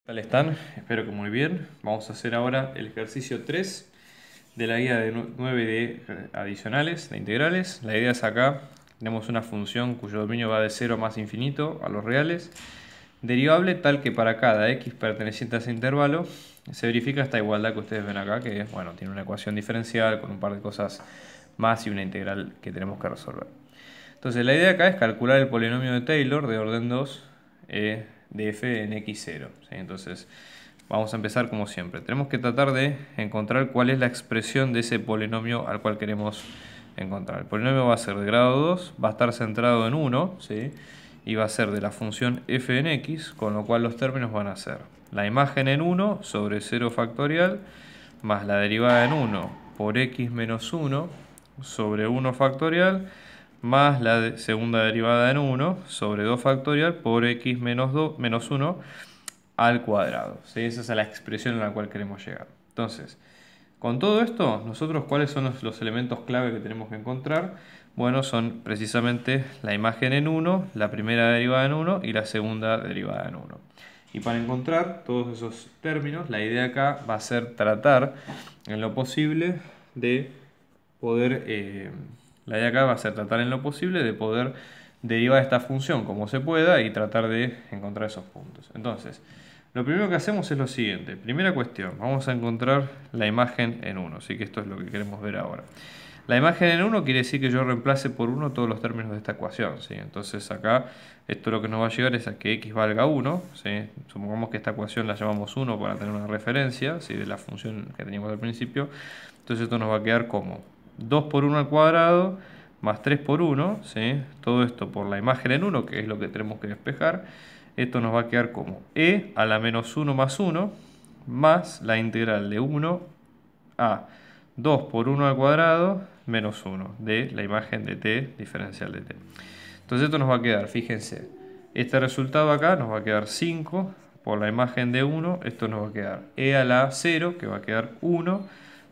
¿Qué tal están? Espero que muy bien. Vamos a hacer ahora el ejercicio 3 de la guía de 9 de adicionales, de integrales. La idea es acá, tenemos una función cuyo dominio va de 0 más infinito a los reales, derivable tal que para cada x perteneciente a ese intervalo se verifica esta igualdad que ustedes ven acá, que bueno, tiene una ecuación diferencial con un par de cosas más y una integral que tenemos que resolver. Entonces la idea acá es calcular el polinomio de Taylor de orden 2 de f en x0. ¿Sí? Entonces vamos a empezar como siempre. Tenemos que tratar de encontrar cuál es la expresión de ese polinomio al cual queremos encontrar. El polinomio va a ser de grado 2, va a estar centrado en 1, ¿sí? Y va a ser de la función f en x, con lo cual los términos van a ser la imagen en 1 sobre 0 factorial más la derivada en 1 por x menos 1 sobre 1 factorial más la segunda derivada en 1 sobre 2 factorial por x menos 1 al cuadrado. ¿Sí? Esa es la expresión a la cual queremos llegar. Entonces, con todo esto, nosotros ¿cuáles son los elementos clave que tenemos que encontrar? Bueno, son precisamente la imagen en 1, la primera derivada en 1 y la segunda derivada en 1. Y para encontrar todos esos términos, la idea acá va a ser tratar en lo posible de poder... la idea acá va a ser tratar en lo posible de poder derivar esta función como se pueda y tratar de encontrar esos puntos. Entonces, lo primero que hacemos es lo siguiente. Primera cuestión, vamos a encontrar la imagen en 1, así que esto es lo que queremos ver ahora. La imagen en 1 quiere decir que yo reemplace por 1 todos los términos de esta ecuación, ¿sí? Entonces acá esto lo que nos va a llevar es a que x valga 1, ¿sí? Supongamos que esta ecuación la llamamos 1 para tener una referencia, ¿sí? De la función que teníamos al principio. Entonces esto nos va a quedar como 2 por 1 al cuadrado más 3 por 1, ¿sí? Todo esto por la imagen en 1, que es lo que tenemos que despejar. Esto nos va a quedar como e a la menos 1 más 1 más la integral de 1 a 2 por 1 al cuadrado menos 1 de la imagen de t diferencial de t. Entonces esto nos va a quedar, fíjense, este resultado acá nos va a quedar 5 por la imagen de 1, esto nos va a quedar e a la 0, que va a quedar 1,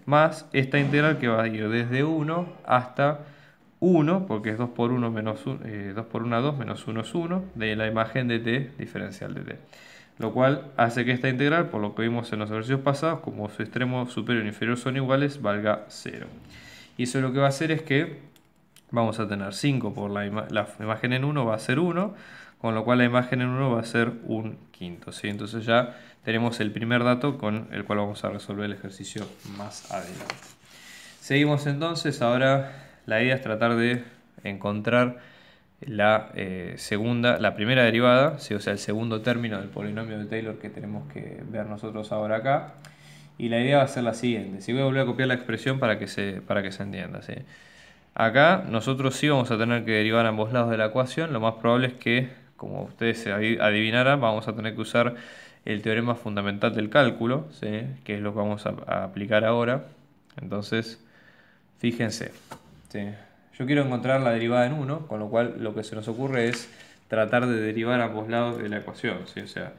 más esta integral que va a ir desde 1 hasta 1, porque es 2 por 1 menos 1, 2 por 1 a 2 menos 1 es 1, de la imagen de t diferencial de t. Lo cual hace que esta integral, por lo que vimos en los ejercicios pasados, como su extremo superior e inferior son iguales, valga 0. Y eso lo que va a hacer es que vamos a tener 5 por la imagen en 1 va a ser 1, con lo cual la imagen en 1 va a ser un quinto, ¿sí? Entonces ya tenemos el primer dato con el cual vamos a resolver el ejercicio más adelante. Seguimos entonces, ahora la idea es tratar de encontrar la primera derivada, ¿sí? O sea, el segundo término del polinomio de Taylor que tenemos que ver nosotros ahora acá. Y la idea va a ser la siguiente. Si voy a volver a copiar la expresión para que se entienda, ¿sí? Acá nosotros sí vamos a tener que derivar a ambos lados de la ecuación. Lo más probable es que, como ustedes se adivinarán, vamos a tener que usar el teorema fundamental del cálculo, ¿sí? Que es lo que vamos a aplicar ahora. Entonces, fíjense, ¿sí? Yo quiero encontrar la derivada en 1, con lo cual lo que se nos ocurre es tratar de derivar a ambos lados de la ecuación, ¿sí? O sea,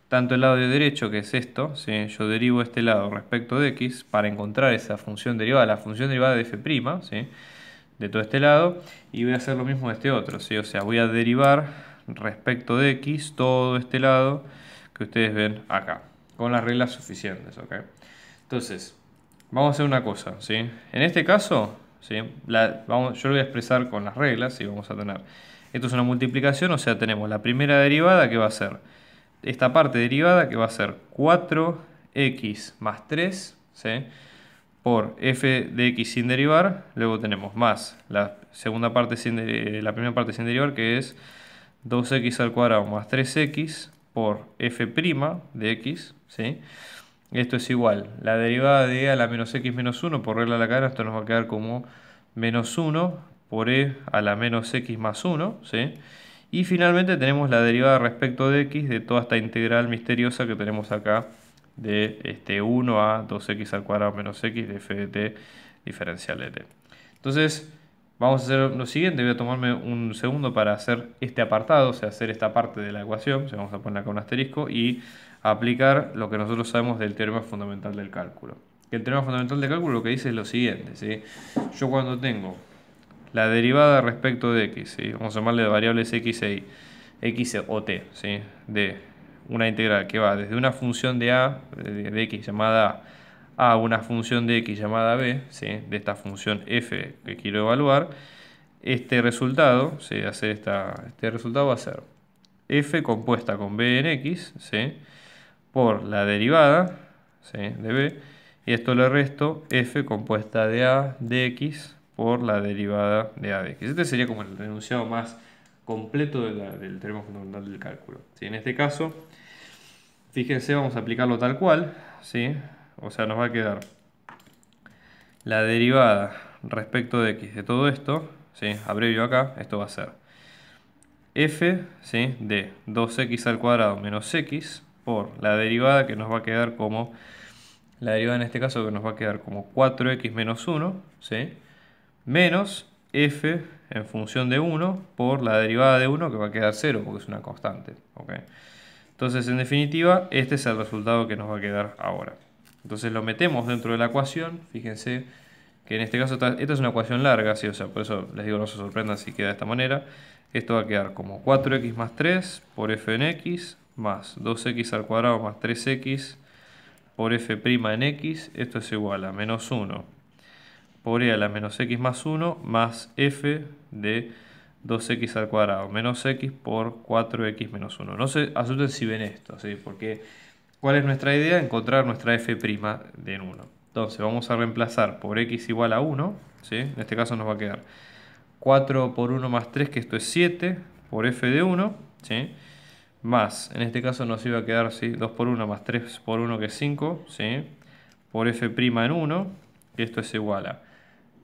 tanto el lado de derecho, que es esto, ¿sí? Yo derivo este lado respecto de x para encontrar esa función derivada, la función derivada de f', ¿sí? De todo este lado, y voy a hacer lo mismo de este otro, ¿sí? O sea, voy a derivar respecto de x todo este lado que ustedes ven acá, con las reglas suficientes, ¿ok? Entonces, vamos a hacer una cosa, ¿sí? En este caso, ¿sí? Yo lo voy a expresar con las reglas y vamos a tener, esto es una multiplicación, o sea, tenemos la primera derivada que va a ser esta parte derivada que va a ser 4x más 3, ¿sí? Por f de x sin derivar, luego tenemos más la segunda parte la primera parte sin derivar, que es 2x al cuadrado más 3x por f' de x, ¿sí? Esto es igual, la derivada de e a la menos x menos 1 por regla de la cadena, esto nos va a quedar como menos 1 por e a la menos x más 1, ¿sí? Y finalmente tenemos la derivada respecto de x de toda esta integral misteriosa que tenemos acá de 1 a 2x al cuadrado menos x de f de t diferencial de t. Entonces vamos a hacer lo siguiente, voy a tomarme un segundo para hacer este apartado, o sea, hacer esta parte de la ecuación, vamos a poner acá un asterisco y aplicar lo que nosotros sabemos del teorema fundamental del cálculo. El teorema fundamental del cálculo lo que dice es lo siguiente, ¿sí? Yo cuando tengo la derivada respecto de x, ¿sí? Vamos a llamarle variables x o t, ¿sí? De una integral que va desde una función de a, de x llamada a una función de x llamada b, ¿sí? De esta función f que quiero evaluar, este resultado, ¿sí? Este resultado va a ser f compuesta con b en x, ¿sí? Por la derivada, ¿sí? De b, y esto le resto f compuesta de a de x por la derivada de a de x. Este sería como el enunciado más completo del teorema fundamental del cálculo, ¿sí? En este caso, fíjense, vamos a aplicarlo tal cual, ¿sí? O sea, nos va a quedar la derivada respecto de x de todo esto, ¿sí? Abrevio acá, esto va a ser f, ¿sí? De 2x al cuadrado menos x por la derivada que nos va a quedar como, la derivada en este caso que nos va a quedar como 4x menos 1, ¿sí? Menos f en función de 1 por la derivada de 1 que va a quedar 0 porque es una constante, ¿ok? Entonces, en definitiva, este es el resultado que nos va a quedar ahora. Entonces lo metemos dentro de la ecuación. Fíjense que en este caso esta es una ecuación larga, ¿sí? O sea, por eso les digo no se sorprendan si queda de esta manera. Esto va a quedar como 4x más 3 por f en x más 2x al cuadrado más 3x por f' en x. Esto es igual a menos 1 por e a la menos x más 1 más f de 2x al cuadrado menos x por 4x menos 1. No se asusten si ven esto, ¿sí? Porque ¿cuál es nuestra idea? Encontrar nuestra f' de 1. Entonces vamos a reemplazar por x igual a 1, ¿sí? En este caso nos va a quedar 4 por 1 más 3, que esto es 7, por f de 1, ¿sí? Más, en este caso nos iba a quedar, ¿sí? 2 por 1 más 3 por 1, que es 5, ¿sí? Por f' en 1, que esto es igual a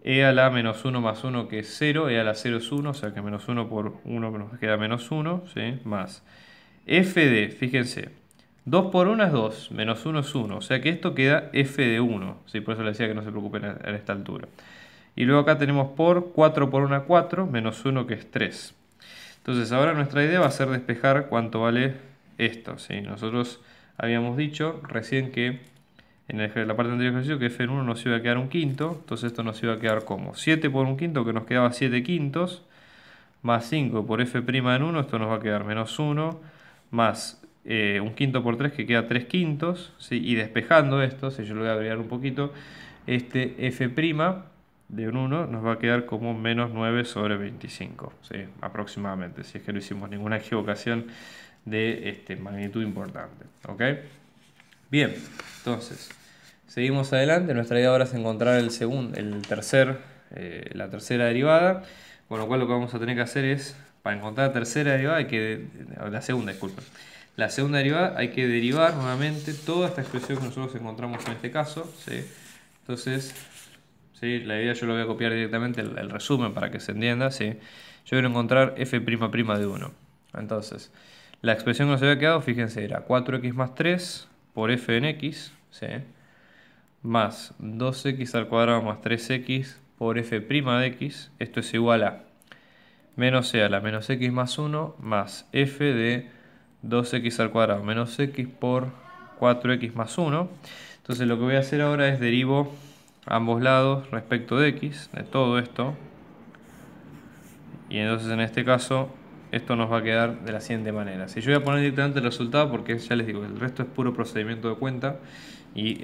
e a la menos 1 más 1, que es 0, e a la 0 es 1, o sea que menos 1 por 1 nos queda menos 1, ¿sí? Más f de, fíjense, 2 por 1 es 2, menos 1 es 1, o sea que esto queda f de 1, ¿sí? Por eso les decía que no se preocupen en esta altura. Y luego acá tenemos por 4 por 1, 4, menos 1, que es 3. Entonces ahora nuestra idea va a ser despejar cuánto vale esto, ¿sí? Nosotros habíamos dicho recién que en la parte anterior del ejercicio que f en 1 nos iba a quedar un quinto, entonces esto nos iba a quedar como 7 por un quinto, que nos quedaba 7 quintos, más 5 por f' en 1, esto nos va a quedar menos 1, más un quinto por 3, que queda 3 quintos, ¿sí? Y despejando esto, si yo lo voy a abreviar un poquito, este f' de un 1 nos va a quedar como menos 9 sobre 25, ¿sí? Aproximadamente, si es que no hicimos ninguna equivocación de magnitud importante, ¿ok? Bien, entonces, seguimos adelante. Nuestra idea ahora es encontrar la tercera derivada, con lo cual lo que vamos a tener que hacer es, para encontrar la tercera derivada, la segunda, disculpen. La segunda derivada hay que derivar nuevamente toda esta expresión que nosotros encontramos en este caso, ¿sí? Entonces, ¿sí? La idea yo lo voy a copiar directamente, el resumen para que se entienda, ¿sí? Yo quiero encontrar f' de 1. Entonces, la expresión que nos había quedado, fíjense, era 4x más 3 por f en x, ¿sí? Más 2x al cuadrado más 3x por f' de x. Esto es igual a menos e a la menos x más 1 más f de 2x al cuadrado menos x por 4x más 1. Entonces lo que voy a hacer ahora es derivo ambos lados respecto de x, de todo esto. Y entonces en este caso esto nos va a quedar de la siguiente manera. Si yo voy a poner directamente el resultado, porque ya les digo, el resto es puro procedimiento de cuenta y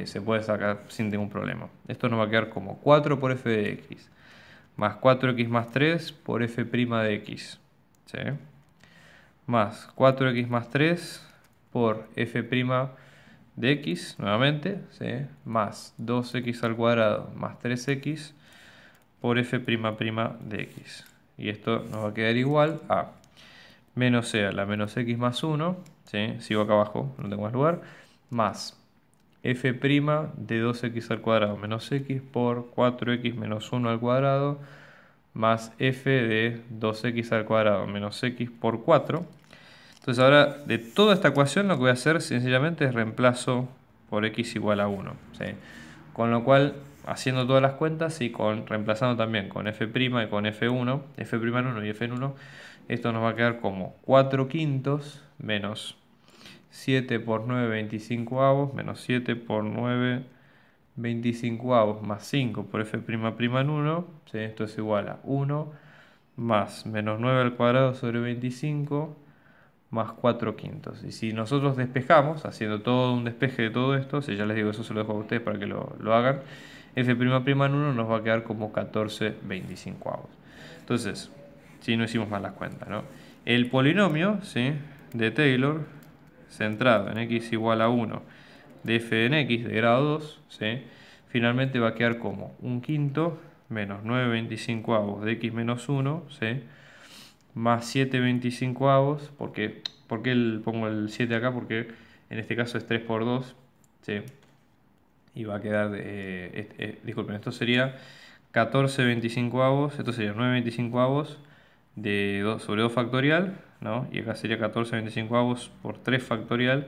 se puede sacar sin ningún problema. Esto nos va a quedar como 4 por f de x más 4x más 3 por f' de x, ¿sí? Más 4x más 3 por f' de x, nuevamente, ¿sí? Más 2x al cuadrado más 3x por f' de x. Y esto nos va a quedar igual a menos e a la menos x más 1, ¿sí? Sigo acá abajo, no tengo más lugar, más f' de 2x al cuadrado menos x por 4x menos 1 al cuadrado más f de 2x al cuadrado menos x por 4. Entonces ahora de toda esta ecuación lo que voy a hacer sencillamente es reemplazo por x igual a 1, ¿sí? Con lo cual, haciendo todas las cuentas y reemplazando también con f' y con f1, f'1 y f1, esto nos va a quedar como 4 quintos menos 7 por 9 25 avos menos 7 por 9 25 avos más 5 por f' en 1, ¿sí? Esto es igual a 1 más menos 9 al cuadrado sobre 25 más 4 quintos. Y si nosotros despejamos, haciendo todo un despeje de todo esto, si ya les digo, eso se lo dejo a ustedes para que lo hagan, f' en 1 nos va a quedar como 14/25. Entonces, si no hicimos mal las cuentas, ¿no? El polinomio, ¿sí?, de Taylor, centrado en x igual a 1 de f en x de grado 2, ¿sí?, finalmente va a quedar como 1/5 menos 9/25 de x menos 1, ¿sí?, más 7/25. ¿Por qué pongo el 7 acá? Porque en este caso es 3 por 2, ¿sí? Y va a quedar, disculpen, esto sería 14/25, esto sería 9/25 de 2 sobre 2 factorial, ¿no? Y acá sería 14/25 por 3 factorial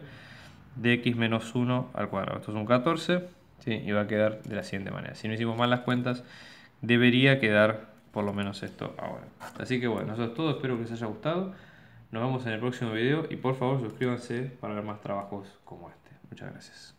de x menos 1 al cuadrado. Esto es un 14, ¿sí? Y va a quedar de la siguiente manera. Si no hicimos mal las cuentas, debería quedar por lo menos esto ahora. Así que bueno, eso es todo. Espero que les haya gustado. Nos vemos en el próximo video y por favor suscríbanse para ver más trabajos como este. Muchas gracias.